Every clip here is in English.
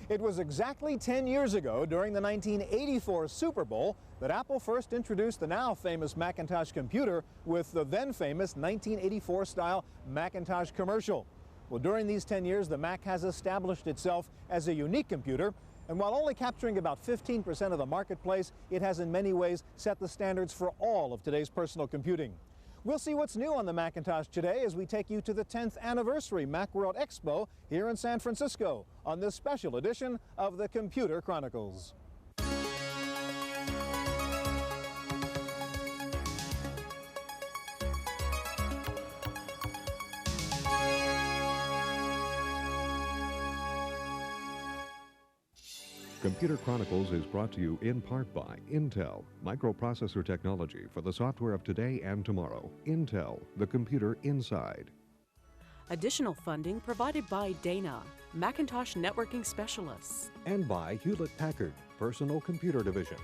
It was exactly 10 years ago, during the 1984 Super Bowl, that Apple first introduced the now famous Macintosh computer with the then famous 1984 style Macintosh commercial. Well, during these 10 years, the Mac has established itself as a unique computer, and while only capturing about 15% of the marketplace, it has in many ways set the standards for all of today's personal computing. We'll see what's new on the Macintosh today as we take you to the 10th anniversary MacWorld Expo here in San Francisco on this special edition of the Computer Chronicles. Computer Chronicles is brought to you in part by Intel, microprocessor technology for the software of today and tomorrow. Intel, the computer inside. Additional funding provided by Dana, Macintosh networking specialists. And by Hewlett-Packard, Personal Computer Division.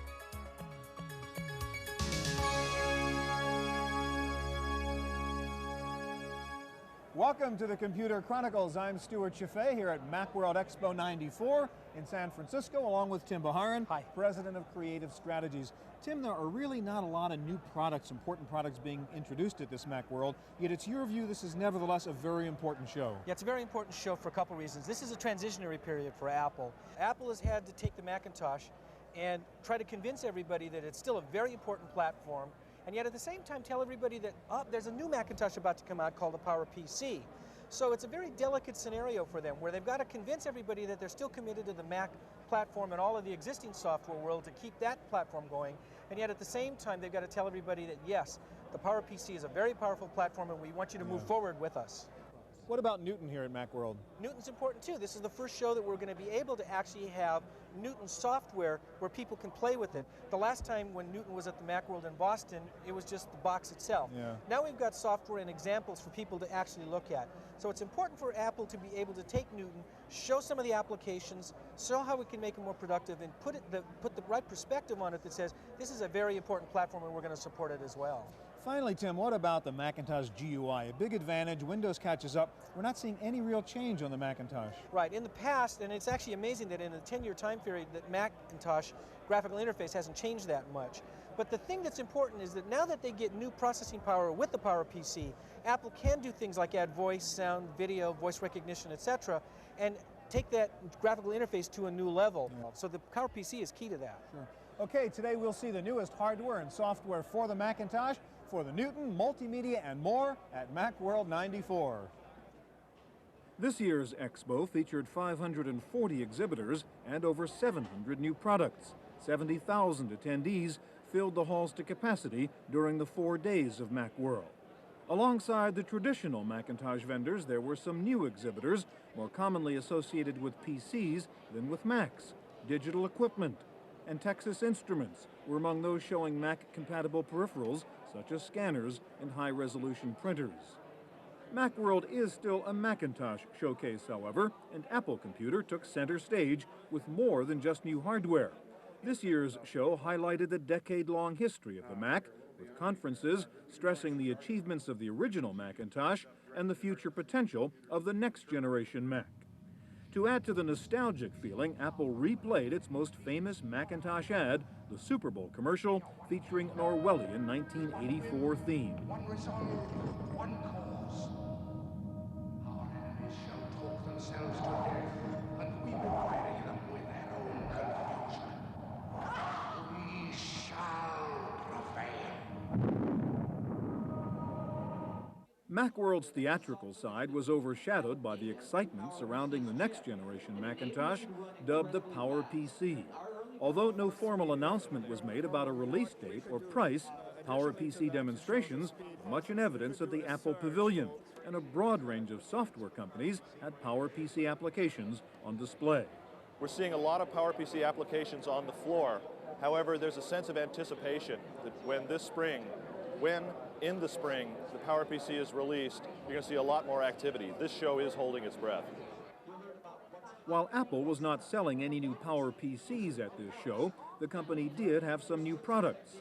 Welcome to the Computer Chronicles. I'm Stewart Cheifet here at MacWorld Expo 94 in San Francisco, along with Tim Baharan, President of Creative Strategies. Tim, there are really not a lot of new products, important products being introduced at this MacWorld, yet it's your view this is nevertheless a very important show. Yeah, it's a very important show for a couple reasons. This is a transitionary period for Apple. Apple has had to take the Macintosh and try to convince everybody that it's still a very important platform, and yet at the same time tell everybody that there's a new Macintosh about to come out called the PowerPC. So it's a very delicate scenario for them, where they've got to convince everybody that they're still committed to the Mac platform and all of the existing software world to keep that platform going, and yet at the same time they've got to tell everybody that yes, the PowerPC is a very powerful platform and we want you to move forward with us. What about Newton here at Macworld? Newton's important too. This is the first show that we're going to be able to actually have Newton software where people can play with it. The last time when Newton was at the Macworld in Boston, it was just the box itself. Now we've got software and examples for people to actually look at. So it's important for Apple to be able to take Newton, show some of the applications, show how we can make it more productive, and put the right perspective on it that says this is a very important platform and we're going to support it as well. Finally, Tim, what about the Macintosh GUI? A big advantage, Windows catches up. We're not seeing any real change on the Macintosh. Right, in the past, and it's actually amazing that in a 10-year time period that Macintosh graphical interface hasn't changed that much. But the thing that's important is that now that they get new processing power with the PowerPC, Apple can do things like add voice, sound, video, voice recognition, etc., and take that graphical interface to a new level. So the PowerPC is key to that. Sure. Okay, today we'll see the newest hardware and software for the Macintosh, for the Newton, multimedia, and more at MacWorld 94. This year's Expo featured 540 exhibitors and over 700 new products. 70,000 attendees filled the halls to capacity during the 4 days of Macworld. Alongside the traditional Macintosh vendors, there were some new exhibitors, more commonly associated with PCs than with Macs. Digital equipment and Texas Instruments were among those showing Mac-compatible peripherals, such as scanners and high-resolution printers. Macworld is still a Macintosh showcase, however, and Apple Computer took center stage with more than just new hardware. This year's show highlighted the decade-long history of the Mac, with conferences stressing the achievements of the original Macintosh and the future potential of the next-generation Mac. To add to the nostalgic feeling, Apple replayed its most famous Macintosh ad, the Super Bowl commercial, featuring an Orwellian 1984 theme. One resolve, one cause. Our enemies shall talk themselves to death, and we will bury them with their own confusion. We shall prevail. Macworld's theatrical side was overshadowed by the excitement surrounding the next generation Macintosh, dubbed the PowerPC. Although no formal announcement was made about a release date or price, PowerPC demonstrations were much in evidence at the Apple Pavilion, and a broad range of software companies had PowerPC applications on display. We're seeing a lot of PowerPC applications on the floor. However, there's a sense of anticipation that when in the spring the PowerPC is released, you're going to see a lot more activity. This show is holding its breath. While Apple was not selling any new PowerPCs at this show, the company did have some new products.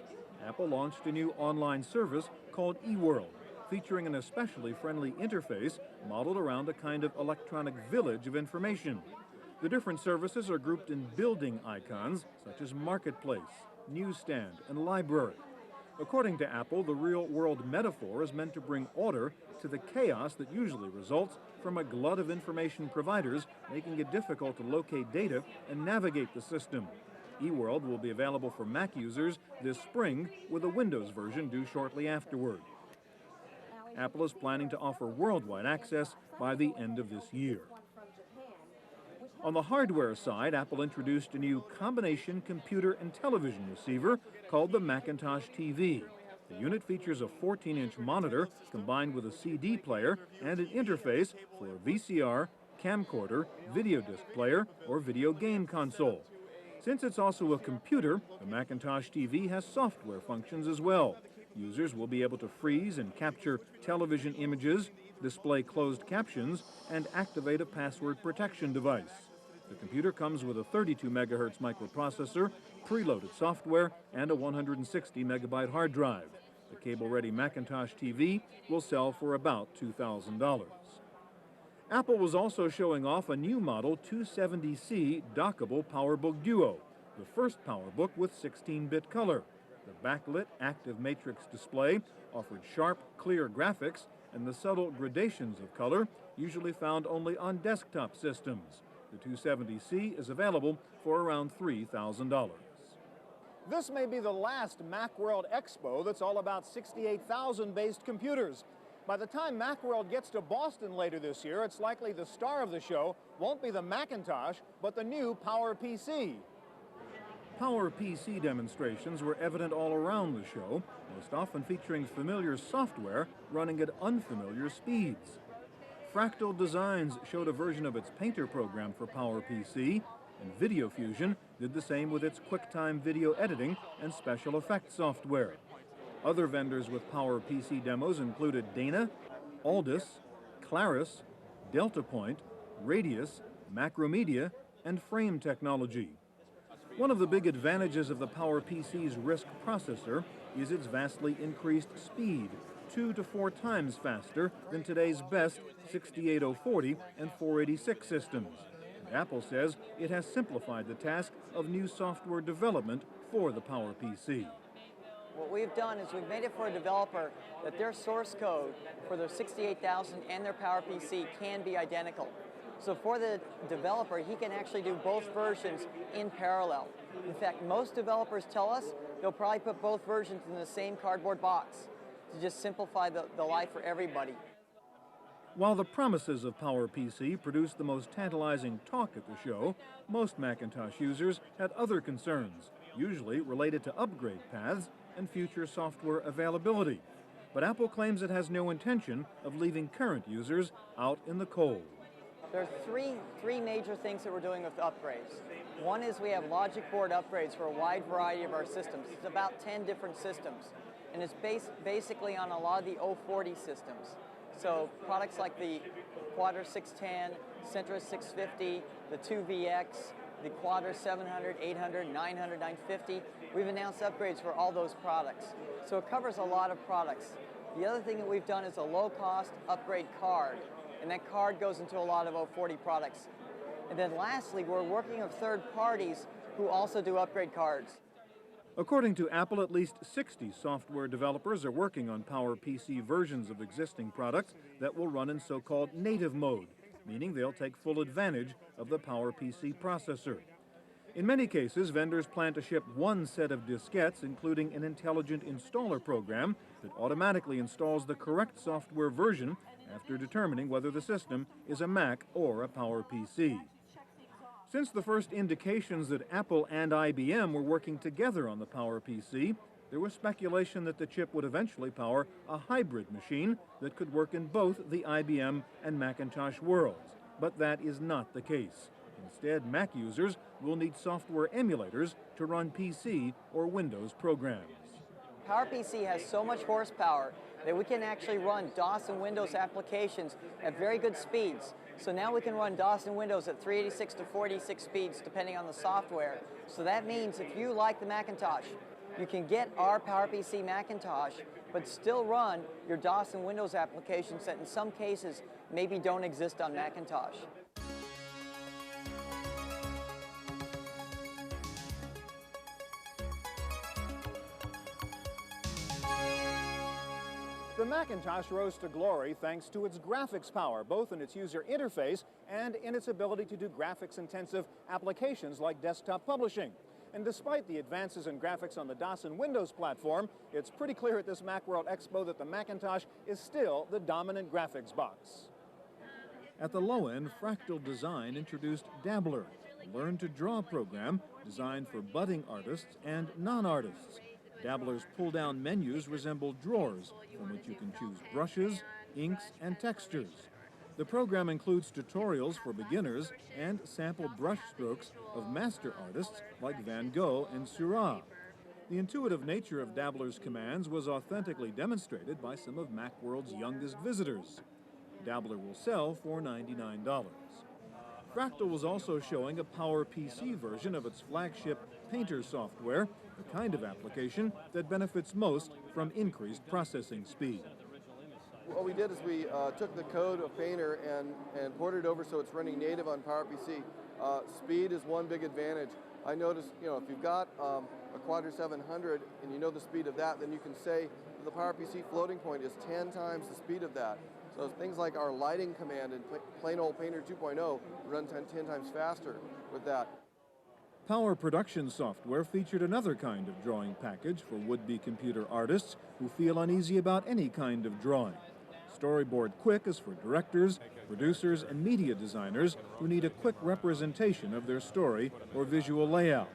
Apple launched a new online service called eWorld, featuring an especially friendly interface modeled around a kind of electronic village of information. The different services are grouped in building icons, such as marketplace, newsstand, and library. According to Apple, the real-world metaphor is meant to bring order to the chaos that usually results from a glut of information providers, making it difficult to locate data and navigate the system. eWorld will be available for Mac users this spring, with a Windows version due shortly afterward. Apple is planning to offer worldwide access by the end of this year. On the hardware side, Apple introduced a new combination computer and television receiver called the Macintosh TV. The unit features a 14-inch monitor combined with a CD player and an interface for a VCR, camcorder, video disc player, or video game console. Since it's also a computer, the Macintosh TV has software functions as well. Users will be able to freeze and capture television images, display closed captions, and activate a password protection device. The computer comes with a 32 megahertz microprocessor, preloaded software, and a 160 megabyte hard drive. The cable-ready Macintosh TV will sell for about $2,000. Apple was also showing off a new model 270C dockable PowerBook Duo, the first PowerBook with 16-bit color. The backlit active matrix display offered sharp, clear graphics and the subtle gradations of color usually found only on desktop systems. The 270C is available for around $3,000. This may be the last MacWorld Expo that's all about 68,000-based computers. By the time MacWorld gets to Boston later this year, it's likely the star of the show won't be the Macintosh, but the new PowerPC. PowerPC demonstrations were evident all around the show, most often featuring familiar software running at unfamiliar speeds. Fractal Designs showed a version of its Painter program for PowerPC, and Video Fusion did the same with its QuickTime video editing and special effects software. Other vendors with PowerPC demos included Dana, Aldus, Claris, DeltaPoint, Radius, Macromedia, and Frame Technology. One of the big advantages of the PowerPC's RISC processor is its vastly increased speed, 2 to 4 times faster than today's best 68040 and 486 systems. And Apple says it has simplified the task of new software development for the PowerPC. What we've done is we've made it for a developer that their source code for their 68000 and their PowerPC can be identical. So for the developer, he can actually do both versions in parallel. In fact, most developers tell us they'll probably put both versions in the same cardboard box to just simplify the life for everybody. While the promises of PowerPC produced the most tantalizing talk at the show, most Macintosh users had other concerns, usually related to upgrade paths and future software availability. But Apple claims it has no intention of leaving current users out in the cold. There are three major things that we're doing with upgrades. One is we have logic board upgrades for a wide variety of our systems. It's about 10 different systems, and it's basically on a lot of the 040 systems. So products like the Quadra 610, Centra 650, the 2VX, the Quadra 700, 800, 900, 950. We've announced upgrades for all those products. So it covers a lot of products. The other thing that we've done is a low-cost upgrade card, and that card goes into a lot of 040 products. And then lastly, we're working with third parties who also do upgrade cards. According to Apple, at least 60 software developers are working on PowerPC versions of existing products that will run in so-called native mode, meaning they'll take full advantage of the PowerPC processor. In many cases, vendors plan to ship one set of diskettes, including an intelligent installer program that automatically installs the correct software version after determining whether the system is a Mac or a PowerPC. Since the first indications that Apple and IBM were working together on the PowerPC, there was speculation that the chip would eventually power a hybrid machine that could work in both the IBM and Macintosh worlds. But that is not the case. Instead, Mac users will need software emulators to run PC or Windows programs. PowerPC has so much horsepower that we can actually run DOS and Windows applications at very good speeds. So now we can run DOS and Windows at 386 to 486 speeds depending on the software. So that means if you like the Macintosh, you can get our PowerPC Macintosh, but still run your DOS and Windows applications that in some cases maybe don't exist on Macintosh. The Macintosh rose to glory thanks to its graphics power, both in its user interface and in its ability to do graphics-intensive applications like desktop publishing. And despite the advances in graphics on the DOS and Windows platform, it's pretty clear at this MacWorld Expo that the Macintosh is still the dominant graphics box. At the low end, Fractal Design introduced Dabbler, a learn-to-draw program designed for budding artists and non-artists. Dabbler's pull-down menus resemble drawers from which you can choose brushes, inks, and textures. The program includes tutorials for beginners and sample brush strokes of master artists like Van Gogh and Seurat. The intuitive nature of Dabbler's commands was authentically demonstrated by some of MacWorld's youngest visitors. Dabbler will sell for $99. Fractal was also showing a PowerPC version of its flagship Painter software, the kind of application that benefits most from increased processing speed. What we did is we took the code of Painter and ported it over so it's running native on PowerPC. Speed is one big advantage. I noticed, if you've got a Quadra 700 and you know the speed of that, then you can say the PowerPC floating point is 10 times the speed of that. So things like our lighting command in plain old Painter 2.0 run 10 times faster with that. Power production software featured another kind of drawing package for would-be computer artists who feel uneasy about any kind of drawing. Storyboard Quick is for directors, producers, and media designers who need a quick representation of their story or visual layout.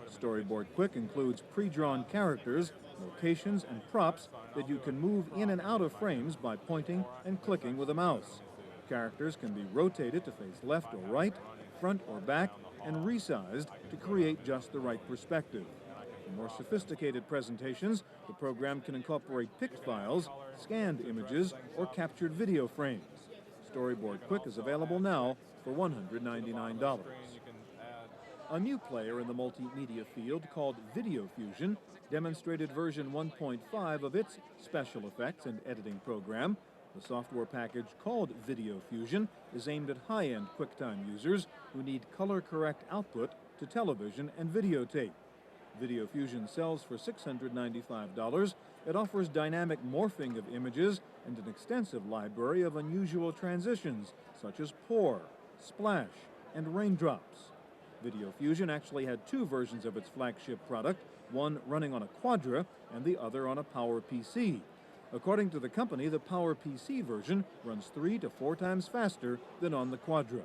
Storyboard Quick includes pre-drawn characters, locations, and props that you can move in and out of frames by pointing and clicking with a mouse. Characters can be rotated to face left or right, front or back, and resized to create just the right perspective. For more sophisticated presentations, the program can incorporate picked files, scanned images, or captured video frames. Storyboard Quick is available now for $199. A new player in the multimedia field called Video Fusion demonstrated version 1.5 of its special effects and editing program. The software package called Video Fusion is aimed at high-end QuickTime users who need color-correct output to television and videotape. Video Fusion sells for $695. It offers dynamic morphing of images and an extensive library of unusual transitions, such as pour, splash, and raindrops. Video Fusion actually had two versions of its flagship product, one running on a Quadra and the other on a PowerPC. According to the company, the PowerPC version runs 3 to 4 times faster than on the Quadra.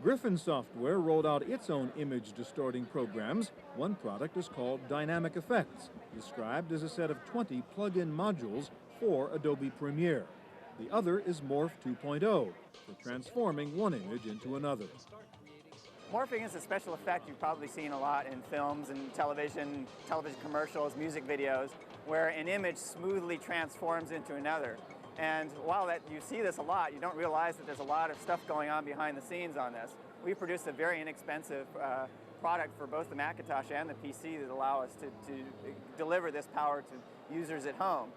Griffin Software rolled out its own image-distorting programs. One product is called Dynamic Effects, described as a set of 20 plug-in modules for Adobe Premiere. The other is Morph 2.0, for transforming one image into another. Morphing is a special effect you've probably seen a lot in films and television commercials, music videos, where an image smoothly transforms into another. And while you see this a lot, you don't realize that there's a lot of stuff going on behind the scenes on this. We produce a very inexpensive product for both the Macintosh and the PC that allow us to deliver this power to users at home.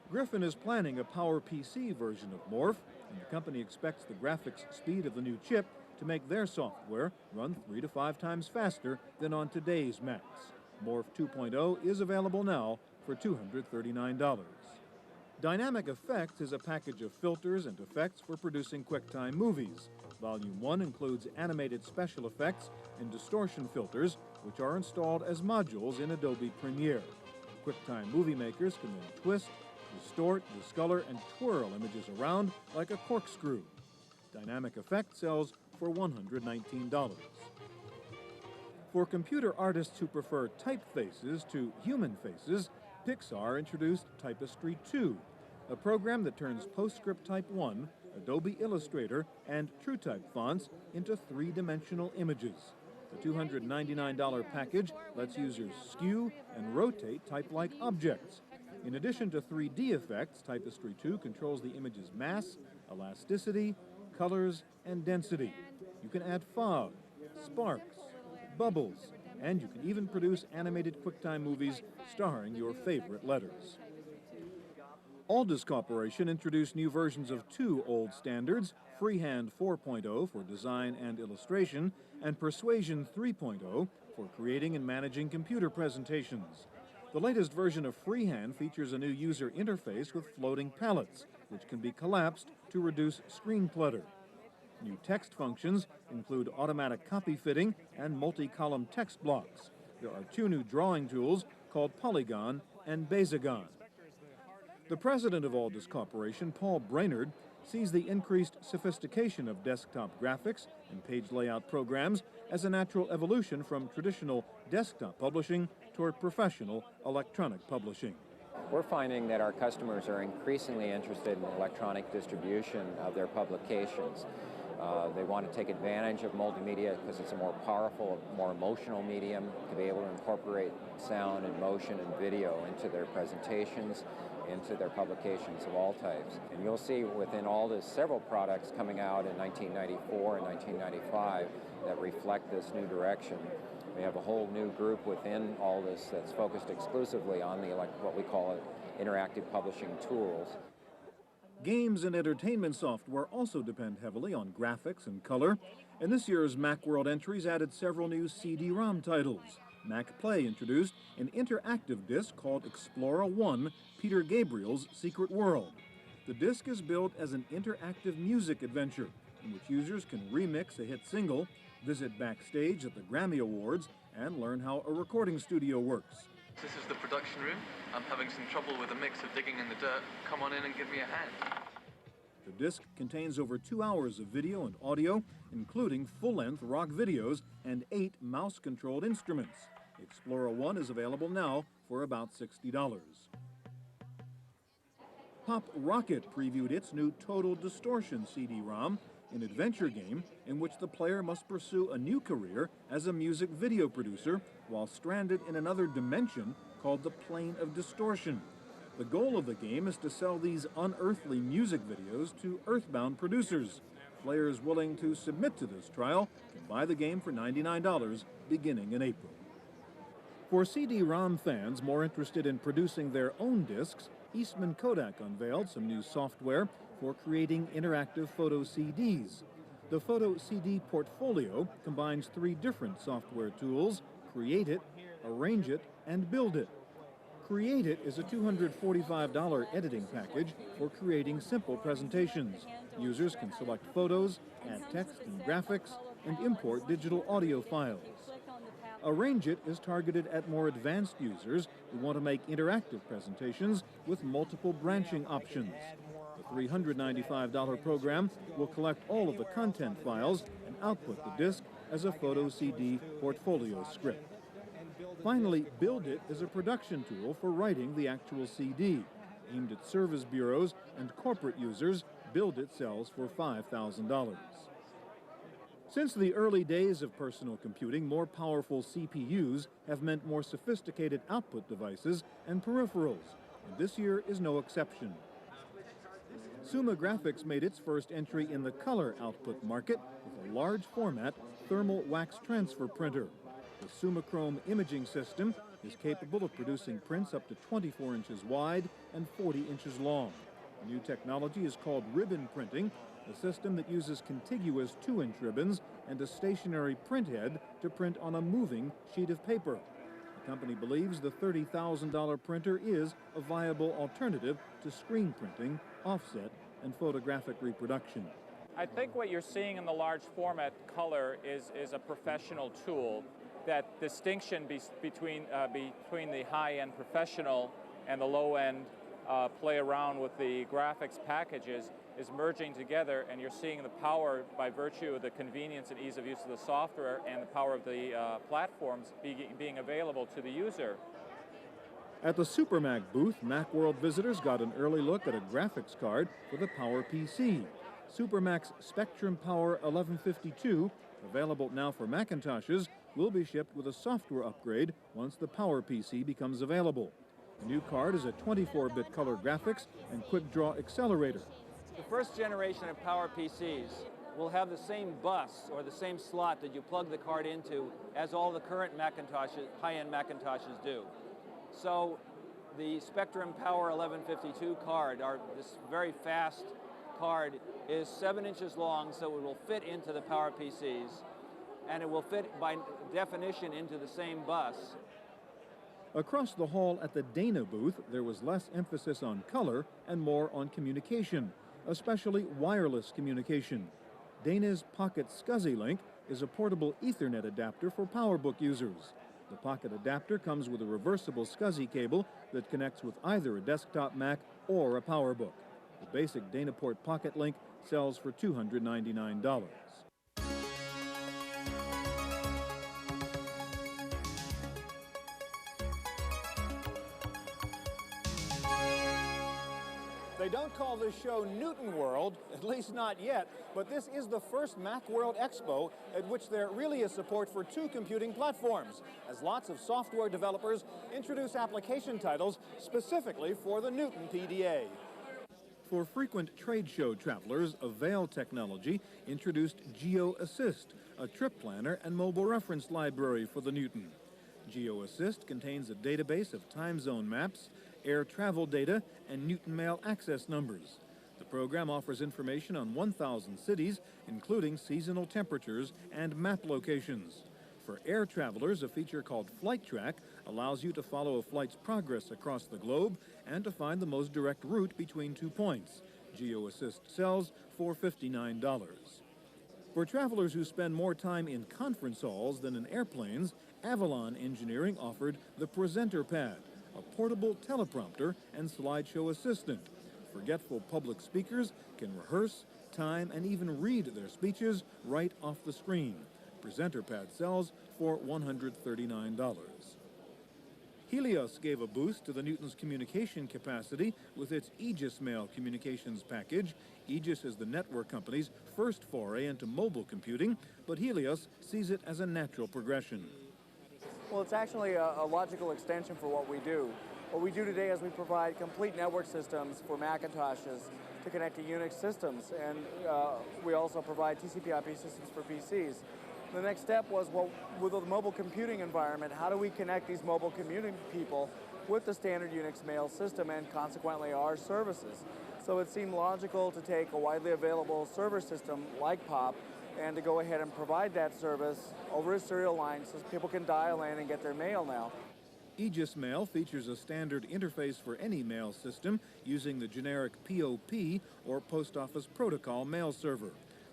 Griffin is planning a PowerPC version of Morph, and the company expects the graphics speed of the new chip to make their software run 3 to 5 times faster than on today's Macs. Morph 2.0 is available now for $239. Dynamic Effects is a package of filters and effects for producing QuickTime movies. Volume 1 includes animated special effects and distortion filters, which are installed as modules in Adobe Premiere. QuickTime movie makers can then twist, distort, discolor, and twirl images around like a corkscrew. Dynamic Effect sells for $119. For computer artists who prefer typefaces to human faces, Pixar introduced Typistry 2, a program that turns PostScript Type 1, Adobe Illustrator, and TrueType fonts into three-dimensional images. The $299 package lets users skew and rotate type-like objects. In addition to 3D effects, Typistry 2 controls the image's mass, elasticity, colors, and density. You can add fog, sparks, bubbles, and you can even produce animated QuickTime movies starring your favorite letters. Aldus Corporation introduced new versions of two old standards, Freehand 4.0 for design and illustration, and Persuasion 3.0 for creating and managing computer presentations. The latest version of Freehand features a new user interface with floating palettes, which can be collapsed to reduce screen clutter. New text functions include automatic copy fitting and multi-column text blocks. There are 2 new drawing tools called Polygon and Basigon. The president of Aldus Corporation, Paul Brainerd, sees the increased sophistication of desktop graphics and page layout programs as a natural evolution from traditional desktop publishing toward professional electronic publishing. We're finding that our customers are increasingly interested in electronic distribution of their publications. They want to take advantage of multimedia because it's a more powerful, more emotional medium to be able to incorporate sound and motion and video into their presentations, into their publications of all types. And you'll see within Aldus several products coming out in 1994 and 1995 that reflect this new direction. We have a whole new group within Aldus that's focused exclusively on the what we call interactive publishing tools. Games and entertainment software also depend heavily on graphics and color, and this year's MacWorld entries added several new CD-ROM titles. MacPlay introduced an interactive disc called Explorer 1, Peter Gabriel's Secret World. The disc is built as an interactive music adventure in which users can remix a hit single, visit backstage at the Grammy Awards, and learn how a recording studio works. This is the production room. I'm having some trouble with a mix of digging in the dirt. Come on in and give me a hand. The disc contains over 2 hours of video and audio, including full-length rock videos and 8 mouse-controlled instruments. Explorer 1 is available now for about $60. Pop Rocket previewed its new Total Distortion CD-ROM, an adventure game in which the player must pursue a new career as a music video producer while stranded in another dimension called the Plane of Distortion. The goal of the game is to sell these unearthly music videos to earthbound producers. Players willing to submit to this trial can buy the game for $99 beginning in April. For CD-ROM fans more interested in producing their own discs, Eastman Kodak unveiled some new software for creating interactive photo CDs. The photo CD portfolio combines 3 different software tools: Create It, Arrange It, and Build It. Create It is a $245 editing package for creating simple presentations. Users can select photos, add text and graphics, and import digital audio files. Arrange It is targeted at more advanced users who want to make interactive presentations with multiple branching options. The $395 program will collect all of the content files and output the disc as a photo CD portfolio script. Finally, Build It is a production tool for writing the actual CD. Aimed at service bureaus and corporate users, Build It sells for $5,000. Since the early days of personal computing, more powerful CPUs have meant more sophisticated output devices and peripherals, and this year is no exception. Summa Graphics made its first entry in the color output market with a large format thermal wax transfer printer. The SummaChrome imaging system is capable of producing prints up to 24 inches wide and 40 inches long. The new technology is called ribbon printing, a system that uses contiguous 2-inch ribbons and a stationary print head to print on a moving sheet of paper. The company believes the $30,000 printer is a viable alternative to screen printing, offset, and photographic reproduction. I think what you're seeing in the large format color is a professional tool. That distinction between the high-end professional and the low-end play around with the graphics packages is merging together, and you're seeing the power by virtue of the convenience and ease of use of the software and the power of the platforms being available to the user. At the SuperMac booth, MacWorld visitors got an early look at a graphics card for the PowerPC. SuperMac's Spectrum Power 1152, available now for Macintoshes, will be shipped with a software upgrade once the PowerPC becomes available. The new card is a 24-bit color graphics and quick-draw accelerator. The first generation of PowerPCs will have the same bus or the same slot that you plug the card into as all the current Macintoshes, high-end Macintoshes do. So the Spectrum Power 1152 card, this very fast card, is 7 inches long, so it will fit into the PowerPCs, and it will fit by definition into the same bus. Across the hall at the Dana booth, there was less emphasis on color and more on communication, especially wireless communication. Dana's Pocket SCSI Link is a portable Ethernet adapter for PowerBook users. The Pocket adapter comes with a reversible SCSI cable that connects with either a desktop Mac or a PowerBook. The basic Danaport Pocket Link sells for $299. They don't call this show Newton World, at least not yet, but this is the first MacWorld Expo at which there really is support for two computing platforms, as lots of software developers introduce application titles specifically for the Newton PDA. For frequent trade show travelers, Avail Technology introduced GeoAssist, a trip planner and mobile reference library for the Newton. GeoAssist contains a database of time zone maps, air travel data, and Newton Mail access numbers. The program offers information on 1,000 cities, including seasonal temperatures and map locations. For air travelers, a feature called Flight Track allows you to follow a flight's progress across the globe and to find the most direct route between 2 points. GeoAssist sells for $59. For travelers who spend more time in conference halls than in airplanes, Avalon Engineering offered the Presenter Pad, a portable teleprompter and slideshow assistant. Forgetful public speakers can rehearse, time, and even read their speeches right off the screen. Presenter Pad sells for $139. Helios gave a boost to the Newton's communication capacity with its Aegis Mail communications package. Aegis is the network company's first foray into mobile computing, but Helios sees it as a natural progression. Well, it's actually a logical extension for what we do. What we do today is we provide complete network systems for Macintoshes to connect to Unix systems, and we also provide TCP/IP systems for PCs. The next step was, well, with the mobile computing environment, how do we connect these mobile computing people with the standard Unix mail system and consequently our services? So it seemed logical to take a widely available server system like POP and to go ahead and provide that service over a serial line so people can dial in and get their mail now. Aegis Mail features a standard interface for any mail system using the generic POP or Post Office Protocol mail server.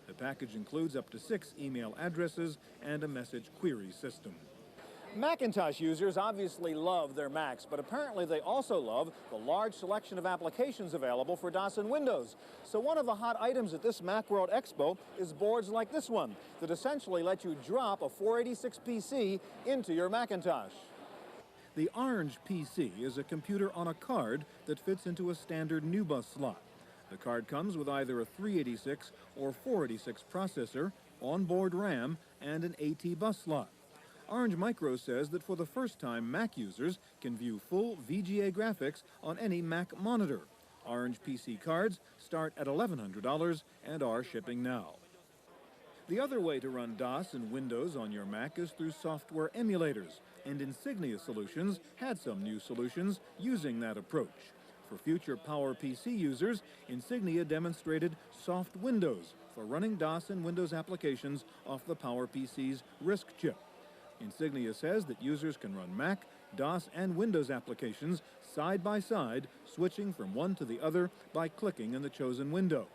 The package includes up to 6 email addresses and a message query system. Macintosh users obviously love their Macs, but apparently they also love the large selection of applications available for DOS and Windows. So one of the hot items at this Macworld Expo is boards like this one that essentially let you drop a 486 PC into your Macintosh. The Orange PC is a computer on a card that fits into a standard NuBus slot. The card comes with either a 386 or 486 processor, onboard RAM, and an AT bus slot. Orange Micro says that for the first time, Mac users can view full VGA graphics on any Mac monitor. Orange PC cards start at $1,100 and are shipping now. The other way to run DOS and Windows on your Mac is through software emulators, and Insignia Solutions had some new solutions using that approach. For future PowerPC users, Insignia demonstrated Soft Windows for running DOS and Windows applications off the PowerPC's RISC chip. Insignia says that users can run Mac, DOS, and Windows applications side by side, switching from one to the other by clicking in the chosen window.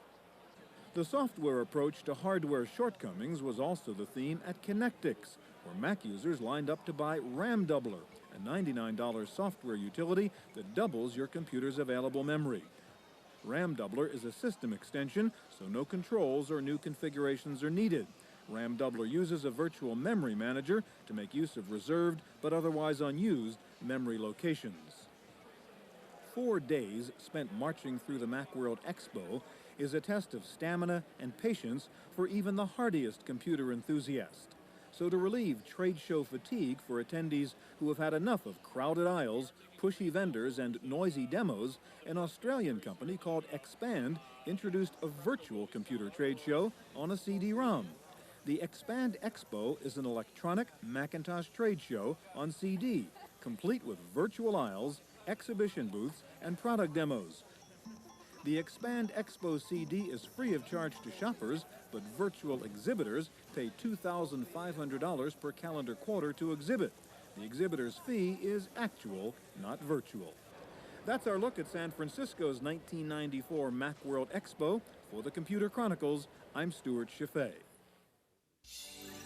The software approach to hardware shortcomings was also the theme at Connectix, where Mac users lined up to buy RAM Doubler, a $99 software utility that doubles your computer's available memory. RAM Doubler is a system extension, so no controls or new configurations are needed. RAM Doubler uses a virtual memory manager to make use of reserved but otherwise unused memory locations. 4 days spent marching through the Macworld Expo is a test of stamina and patience for even the hardiest computer enthusiast. So to relieve trade show fatigue for attendees who have had enough of crowded aisles, pushy vendors, and noisy demos, an Australian company called Expand introduced a virtual computer trade show on a CD-ROM. The Expand Expo is an electronic Macintosh trade show on CD, complete with virtual aisles, exhibition booths, and product demos. The Expand Expo CD is free of charge to shoppers, but virtual exhibitors pay $2,500 per calendar quarter to exhibit. The exhibitor's fee is actual, not virtual. That's our look at San Francisco's 1994 MacWorld Expo. For the Computer Chronicles, I'm Stewart Cheifet.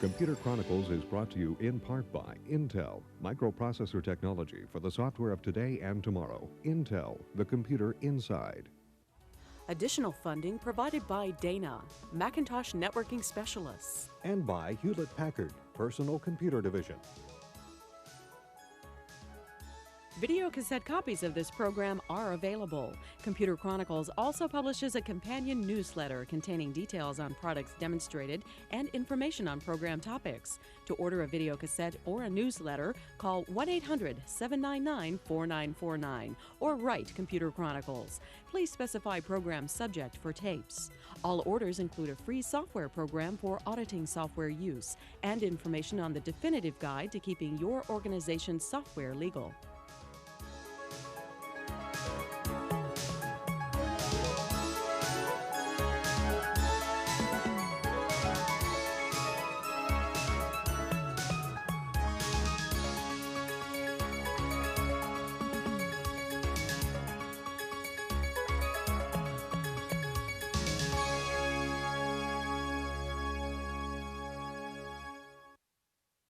Computer Chronicles is brought to you in part by Intel, microprocessor technology for the software of today and tomorrow. Intel, the computer inside. Additional funding provided by Dana, Macintosh networking specialists. And by Hewlett-Packard, Personal Computer Division. Video cassette copies of this program are available. Computer Chronicles also publishes a companion newsletter containing details on products demonstrated and information on program topics. To order a video cassette or a newsletter, call 1-800-799-4949 or write Computer Chronicles. Please specify program subject for tapes. All orders include a free software program for auditing software use and information on the definitive guide to keeping your organization's software legal.